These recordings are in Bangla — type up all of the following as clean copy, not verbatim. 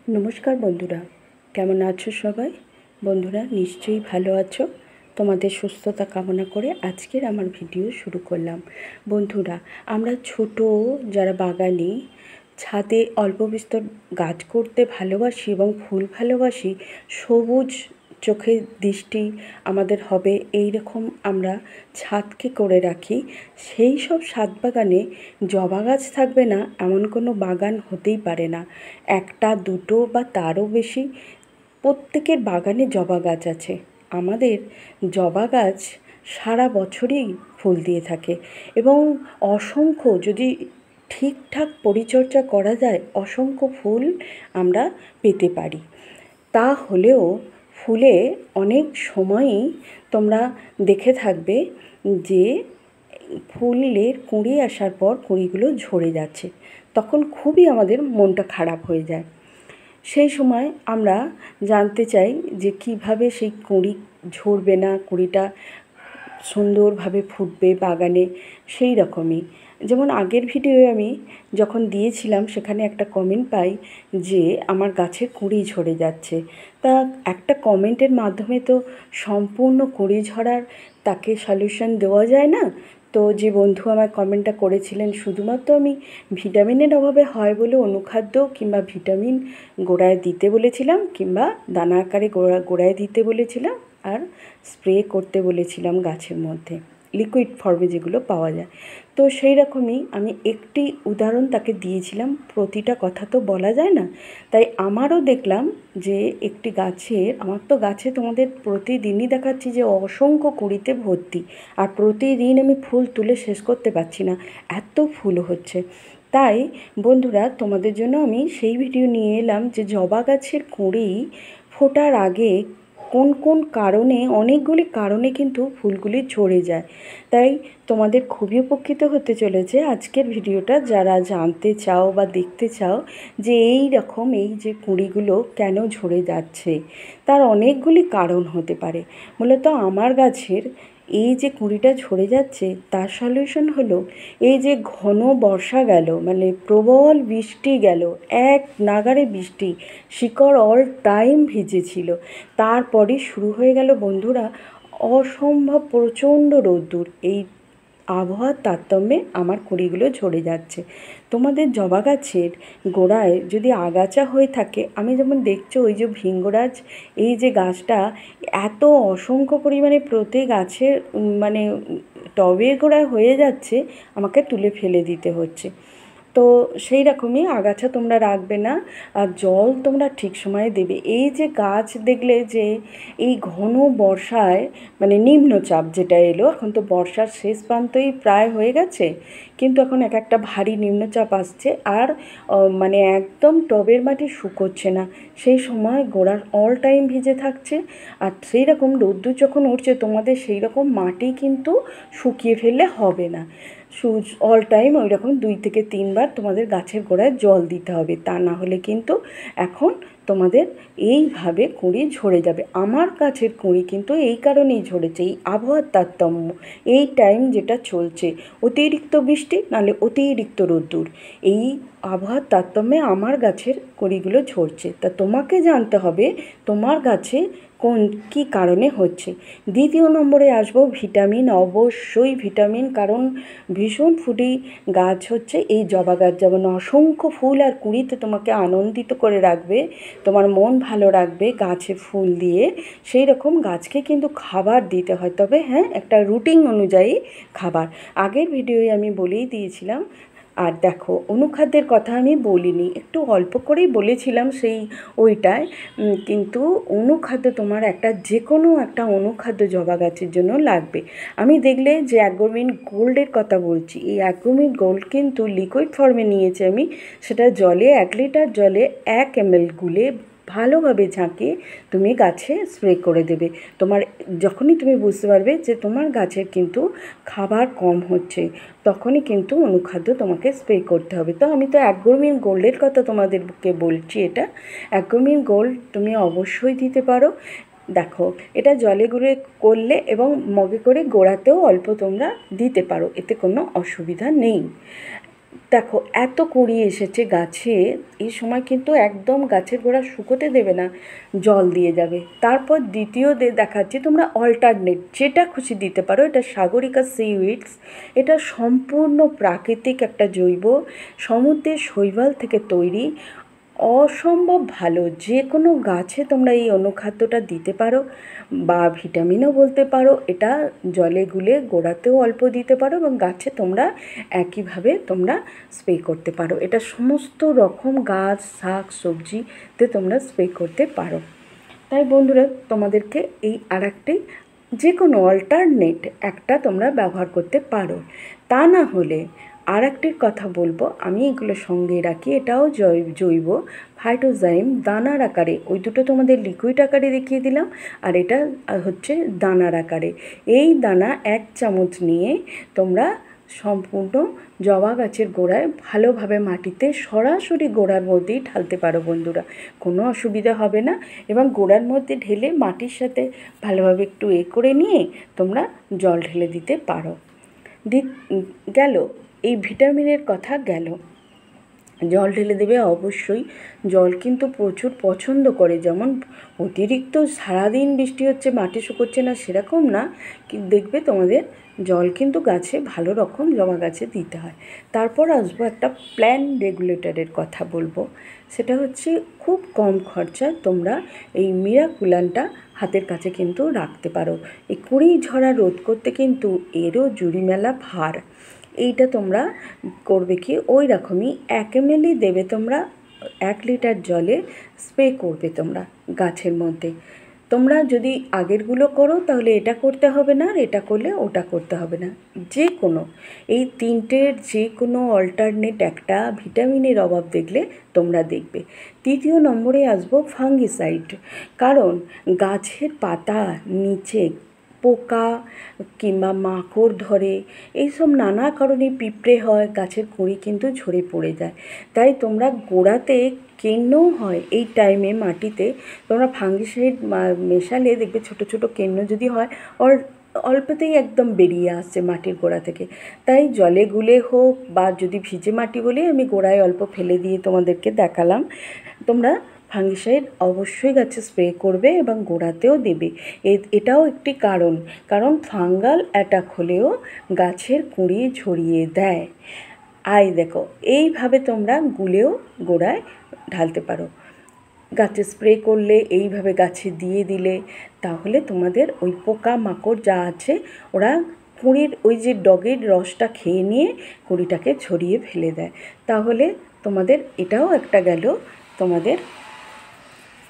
নমস্কার বন্ধুরা, কেমন আছো সবাই? বন্ধুরা নিশ্চয়ই ভালো আছো। তোমাদের সুস্থতা কামনা করে আজকের আমার ভিডিও শুরু করলাম। বন্ধুরা, আমরা ছোট যারা বাগানি, ছাদে অল্প বিস্তর গাছ করতে ভালোবাসি এবং ফুল ভালোবাসি, সবুজ চোখের দৃষ্টি আমাদের হবে এই রকম আমরা ছাদকে করে রাখি। সেই সব ছাদ বাগানে জবা গাছ থাকবে না এমন কোনো বাগান হতেই পারে না। একটা দুটো বা তারও বেশি প্রত্যেকের বাগানে জবা গাছ আছে। আমাদের জবা গাছ সারা বছরই ফুল দিয়ে থাকে এবং অসংখ্য, যদি ঠিকঠাক পরিচর্যা করা যায়, অসংখ্য ফুল আমরা পেতে পারি। তা হলেও ফুলে অনেক সময়ই তোমরা দেখে থাকবে যে ফুলের কুঁড়ি আসার পর কুঁড়িগুলো ঝরে যাচ্ছে, তখন খুবই আমাদের মনটা খারাপ হয়ে যায়। সেই সময় আমরা জানতে চাই যে কিভাবে সেই কুঁড়ি ঝরবে না, কুঁড়িটা সুন্দরভাবে ফুটবে বাগানে। সেই রকমই যেমন আগের ভিডিওয়ে আমি যখন দিয়েছিলাম সেখানে একটা কমেন্ট পাই যে আমার গাছের কুঁড়ি ঝরে যাচ্ছে। তা একটা কমেন্টের মাধ্যমে তো সম্পূর্ণ কুঁড়ি ঝরার তাকে সলিউশন দেওয়া যায় না। তো যে বন্ধু আমার কমেন্টটা করেছিলেন, শুধুমাত্র আমি ভিটামিনের অভাবে হয় বলে অনুখাদ্য কিংবা ভিটামিন গোড়ায় দিতে বলেছিলাম, কিংবা দানা আকারে গোড়ায় দিতে বলেছিলাম, আর স্প্রে করতে বলেছিলাম গাছের মধ্যে, লিকুইড ফর্মে যেগুলো পাওয়া যায়। তো সেই রকমই আমি একটি উদাহরণ তাকে দিয়েছিলাম, প্রতিটা কথা তো বলা যায় না। তাই আমারও দেখলাম যে একটি গাছের, আমার তো গাছে তোমাদের প্রতিদিনই দেখাচ্ছি যে অসংখ্য কুঁড়িতে ভর্তি, আর প্রতিদিন আমি ফুল তুলে শেষ করতে পারছি না, এত ফুল হচ্ছে। তাই বন্ধুরা, তোমাদের জন্য আমি সেই ভিডিও নিয়ে এলাম যে জবা গাছের কুঁড়ি ফোটার আগে কোন কোন কারণে, অনেকগুলি কারণে কিন্তু ফুলগুলি ঝরে যায়। তাই তোমাদের খুবই উপকৃত হতে চলেছে আজকের ভিডিওটা, যারা জানতে চাও বা দেখতে চাও যে এই রকম এই যে কুঁড়িগুলো কেন ঝরে যাচ্ছে। তার অনেকগুলি কারণ হতে পারে। মূলত আমার গাছের এই যে কুঁড়িটা ঝরে যাচ্ছে তার সলিউশন হলো, এই যে ঘন বর্ষা গেল, মানে প্রবল বৃষ্টি গেল, এক নাগাড়ে বৃষ্টি, শিকড় অল টাইম ভিজেছিল, তারপরে শুরু হয়ে গেল বন্ধুরা অসম্ভব প্রচণ্ড রোদ্দুর। এই আবহাওয়ার তারতম্যে আমার কুঁড়িগুলো ঝরে যাচ্ছে। তোমাদের জবা গাছের গোড়ায় যদি আগাছা হয়ে থাকে, আমি যেমন দেখছো ওই যে ভিঙ্গরাজ, এই যে গাছটা এত অসংখ্য পরিমাণে প্রতি গাছের মানে টবের গোড়ায় হয়ে যাচ্ছে, আমাকে তুলে ফেলে দিতে হচ্ছে। তো সেই রকমই আগাছা তোমরা রাখবে না, আর জল তোমরা ঠিক সময়ে দেবে। এই যে গাছ দেখলে যে এই ঘন বর্ষায়, মানে নিম্নচাপ যেটা এলো, এখন তো বর্ষার শেষ প্রান্তই প্রায় হয়ে গেছে, কিন্তু এখন এক একটা ভারী নিম্নচাপ আসছে, আর মানে একদম টবের মাটি শুকোচ্ছে না, সেই সময় গোড়ার অল টাইম ভিজে থাকছে। আর সেই রকম রোদ্দুর যখন উঠছে, তোমাদের সেই রকম মাটি কিন্তু শুকিয়ে ফেললে হবে না, অল টাইম ওই রকম 2 থেকে 3 বার তোমাদের গাছের গোড়ায় জল দিতে হবে, তা না হলে কিন্তু এখন তোমাদের এইভাবে কুঁড়ি ঝরে যাবে। আমার গাছের কুঁড়ি কিন্তু এই কারণেই ঝরেছে, এই আবহাওয়ার তারতম্য, এই টাইম যেটা চলছে, অতিরিক্ত বৃষ্টি নাহলে অতিরিক্ত রোদ্দুর, এই আবহাওয়ার তারতম্যে আমার গাছের কুঁড়িগুলো ঝরছে। তা তোমাকে জানতে হবে তোমার গাছে কোন কী কারণে হচ্ছে। দ্বিতীয় নম্বরে আসবো ভিটামিন, অবশ্যই ভিটামিন, কারণ ভীষণ ফুডি গাছ হচ্ছে এই জবা গাছ। যেমন অসংখ্য ফুল আর কুঁড়িতে তোমাকে আনন্দিত করে রাখবে, তোমার মন ভালো রাখবে গাছে ফুল দিয়ে, সেই রকম গাছকে কিন্তু খাবার দিতে হয়, তবে হ্যাঁ একটা রুটিন অনুযায়ী খাবার। আগের ভিডিওয়ে আমি বলেই দিয়েছিলাম। আর দেখো, অনুখাদ্যের কথা আমি বলিনি, একটু অল্প করেই বলেছিলাম সেই ওইটায়, কিন্তু অনুখাদ্য তোমার একটা যে কোনো একটা অনুখাদ্য জবা গাছের জন্য লাগবে। আমি দেখলে যে অ্যাগ্রোমিন গোল্ডের কথা বলছি, এই অ্যাগ্রোমিন গোল্ড কিন্তু লিকুইড ফর্মে নিয়েছি আমি, সেটা জলে 1 লিটার জলে 1 ml গুলে ভালোভাবে ঝাঁকিয়ে তুমি গাছে স্প্রে করে দেবে। তোমার যখনই তুমি বুঝতে পারবে যে তোমার গাছের কিন্তু খাবার কম হচ্ছে, তখনই কিন্তু অনুখাদ্য তোমাকে স্প্রে করতে হবে। তো আমি তো অ্যাগ্রোমিন গোল্ডের কথা তোমাদেরকে বলছি, এটা অ্যাগ্রোমিন গোল্ড তুমি অবশ্যই দিতে পারো। দেখো, এটা জলে গুলে করলে এবং মগে করে গোড়াতেও অল্প তোমরা দিতে পারো, এতে কোনো অসুবিধা নেই। দেখো এত কুঁড়ি এসেছে গাছে, এই সময় কিন্তু একদম গাছের গোড়া শুকোতে দেবে না, জল দিয়ে যাবে। তারপর দ্বিতীয় দেখাচ্ছি, তোমরা অল্টারনেট যেটা খুশি দিতে পারো। এটা সাগরিকা সিউইডস, এটা সম্পূর্ণ প্রাকৃতিক একটা জৈব সমুদ্রের শৈবাল থেকে তৈরি, অসম্ভব ভালো। যে কোনো গাছে তোমরা এই অনুখাদ্যটা দিতে পারো বা ভিটামিনও বলতে পারো। এটা জলে গুলে গোড়াতেও অল্প দিতে পারো এবং গাছে তোমরা একইভাবে তোমরা স্প্রে করতে পারো। এটা সমস্ত রকম গাছ, শাক, সবজিতে তোমরা স্প্রে করতে পারো। তাই বন্ধুরা, তোমাদেরকে এই আরেকটি যে কোনো অল্টারনেট একটা তোমরা ব্যবহার করতে পারো। তা না হলে আর একটির কথা বলবো, আমি এগুলো সঙ্গে রাখি, এটাও জৈব ফাইটোজাইম দানার আকারে। ওই দুটো তোমাদের লিকুইড আকারে দেখিয়ে দিলাম, আর এটা হচ্ছে দানার আকারে। এই দানা 1 চামচ নিয়ে তোমরা সম্পূর্ণ জবা গাছের গোড়ায় ভালোভাবে মাটিতে সরাসরি গোড়ার মধ্যেই ঢালতে পারো বন্ধুরা, কোনো অসুবিধা হবে না। এবং গোড়ার মধ্যে ঢেলে মাটির সাথে ভালোভাবে একটু করে নিয়ে তোমরা জল ঢেলে দিতে পারো। গেল এই ভিটামিনের কথা গেল। জল ঢেলে দেবে অবশ্যই। জল কিন্তু প্রচুর পছন্দ করে, যেমন অতিরিক্ত সারাদিন বৃষ্টি হচ্ছে মাটি শুকোচ্ছে না সেরকম না, কিন্তু দেখবে তোমাদের জল কিন্তু গাছে ভালো রকম জবা গাছে দিতে হয়। তারপর আসবো একটা প্ল্যান রেগুলেটরের কথা বলবো। সেটা হচ্ছে খুব কম খরচায় তোমরা এই মিরাকুলানটা হাতের কাছে কিন্তু রাখতে পারো। এই কুঁড়ি ঝরা রোধ করতে কিন্তু এরও জুড়ি মেলা ভার। এইটা তোমরা করবে কি, ওই রকমই 1 ml দেবে তোমরা 1 লিটার জলে, স্প্রে করবে তোমরা গাছের মধ্যে। তোমরা যদি আগেরগুলো করো তাহলে এটা করতে হবে না, আর এটা করলে ওটা করতে হবে না। যে কোনো এই তিনটের যে কোনো অল্টারনেট একটা ভিটামিনের অভাব দেখলে তোমরা দেখবে। তৃতীয় নম্বরে আসবো ফাঙ্গিসাইড। কারণ গাছের পাতা নিচে পোকা কিংবা মাকড় ধরে, এইসব নানা কারণে পিঁপড়ে হয়, গাছের কুঁড়ি কিন্তু ঝরে পড়ে যায়। তাই তোমরা গোড়াতে কেন্নও হয় এই টাইমে মাটিতে তোমরা ফাঙ্গিসাইড মেশালে দেখবে ছোট ছোট কেন্ন যদি হয় ওর অল্পতেই একদম বেরিয়ে আসছে মাটির গোড়া থেকে। তাই জলে গুলে হোক বা যদি ভিজে মাটি বলে আমি গোড়ায় অল্প ফেলে দিয়ে তোমাদেরকে দেখালাম, তোমরা ফাঙ্গিসাইড অবশ্যই গাছে স্প্রে করবে এবং গোড়াতেও দেবে। এটাও একটি কারণ ফাঙ্গাল অ্যাটাক হলেও গাছের কুঁড়ি ঝরিয়ে দেয়। দেখো এইভাবে তোমরা গুলেও গোড়ায় ঢালতে পারো। গাছে স্প্রে করলে এইভাবে গাছে দিয়ে দিলে তাহলে তোমাদের ওই পোকা মাকড় যা আছে ওরা কুঁড়ির ওই যে ডগের রসটা খেয়ে নিয়ে কুঁড়িটাকে ছড়িয়ে ফেলে দেয়। তাহলে তোমাদের এটাও একটা গেল তোমাদের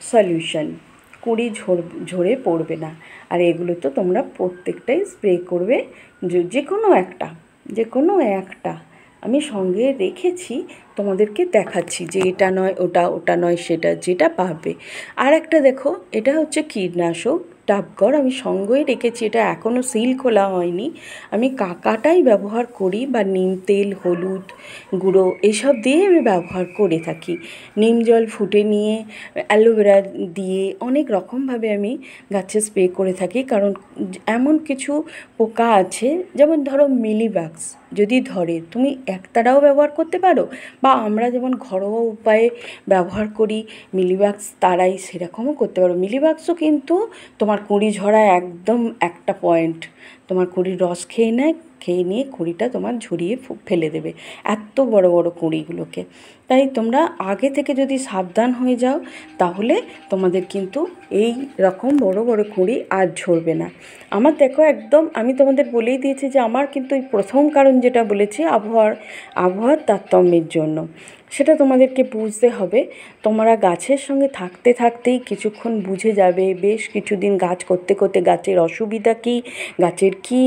সলিউশন, কুঁড়ি ঝরে পড়বে না। আর এগুলো তো তোমরা প্রত্যেকটাই স্প্রে করবে, যে কোনো একটা আমি সঙ্গে রেখেছি, তোমাদেরকে দেখাচ্ছি যে এটা নয় ওটা নয় সেটা, যেটা পাবে। আর একটা দেখো, এটা হচ্ছে কীটনাশক ডাবগড়, আমি সঙ্গে রেখেছি। এটা এখনও সিল খোলা হয়নি। আমি কাকাটাই ব্যবহার করি, বা নিম তেল, হলুদ গুঁড়ো এসব দিয়ে আমি ব্যবহার করে থাকি। নিম জল ফুটে নিয়ে অ্যালোভেরা দিয়ে অনেক রকমভাবে আমি গাছে স্প্রে করে থাকি। কারণ এমন কিছু পোকা আছে, যেমন ধরো মিলিবাগস যদি ধরে, তুমি একতারাও ব্যবহার করতে পারো, বা আমরা যেমন ঘরোয়া উপায়ে ব্যবহার করি মিলিবাগস তারাই, সেরকমও করতে পারো। মিলিবাগসও কিন্তু তোমার কুঁড়ি ঝরা একদম একটা পয়েন্ট, তোমার কুঁড়ির রস খেয়ে নিয়ে কুঁড়িটা তোমার ঝরিয়ে ফেলে দেবে, এত বড় বড় কুঁড়িগুলোকে। তাই তোমরা আগে থেকে যদি সাবধান হয়ে যাও তাহলে তোমাদের কিন্তু এই রকম বড় বড় কুঁড়ি আর ঝরবে না। আমার দেখো একদম আমি তোমাদের বলেই দিয়েছি যে আমার কিন্তু এই প্রথম কারণ যেটা বলেছি আবহাওয়ার তারতম্যের জন্য, সেটা তোমাদেরকে বুঝতে হবে। তোমরা গাছের সঙ্গে থাকতে থাকতেই কিছুক্ষণ বুঝে যাবে, বেশ কিছুদিন গাছ করতে করতে গাছের অসুবিধা কী, গাছের কী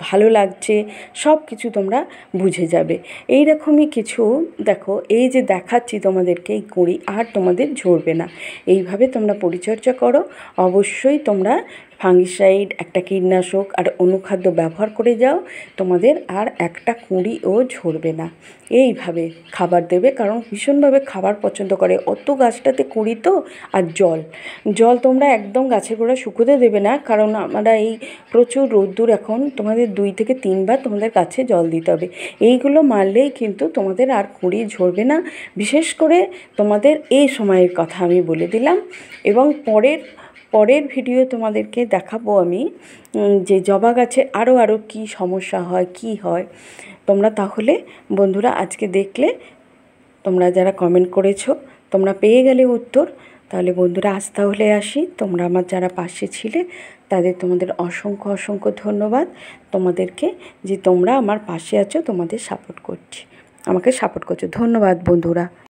ভালো লাগছে সব কিছু তোমরা বুঝে যাবে। এই রকমই কিছু দেখো, এই যে দেখাচ্ছি তোমাদেরকে এই কুঁড়ি আর তোমাদের ঝরবে না। এইভাবে তোমরা পরিচর্যা করো, অবশ্যই তোমরা ফাঙ্গিসাইড, একটা কীটনাশক আর অনুখাদ্য ব্যবহার করে যাও, তোমাদের আর একটা কুঁড়িও ঝরবে না। এইভাবে খাবার দেবে, কারণ ভীষণভাবে খাবার পছন্দ করে। অত গাছটাতে কুঁড়ি তো। আর জল তোমরা একদম গাছের গোড়া শুকোতে দেবে না, কারণ আমরা এই প্রচুর রোদ্দুর এখন, তোমাদের 2 থেকে 3 বার তোমাদের গাছে জল দিতে হবে। এইগুলো মারলেই কিন্তু তোমাদের আর কুঁড়ি ঝরবে না। বিশেষ করে তোমাদের এই সময়ের কথা আমি বলে দিলাম। এবং পরের ভিডিও তোমাদেরকে দেখাবো আমি যে জবা গাছে আরও কী সমস্যা হয়, কী হয়। তোমরা তাহলে বন্ধুরা আজকে দেখলে, তোমরা যারা কমেন্ট করেছো তোমরা পেয়ে গেলে উত্তর। তাহলে বন্ধুরা আজ তাহলে আসি। তোমরা আমার যারা পাশে ছিলে তোমাদের অসংখ্য ধন্যবাদ তোমাদেরকে, যে তোমরা আমার পাশে আছো, তোমাদের আমাকে সাপোর্ট করছো। ধন্যবাদ বন্ধুরা।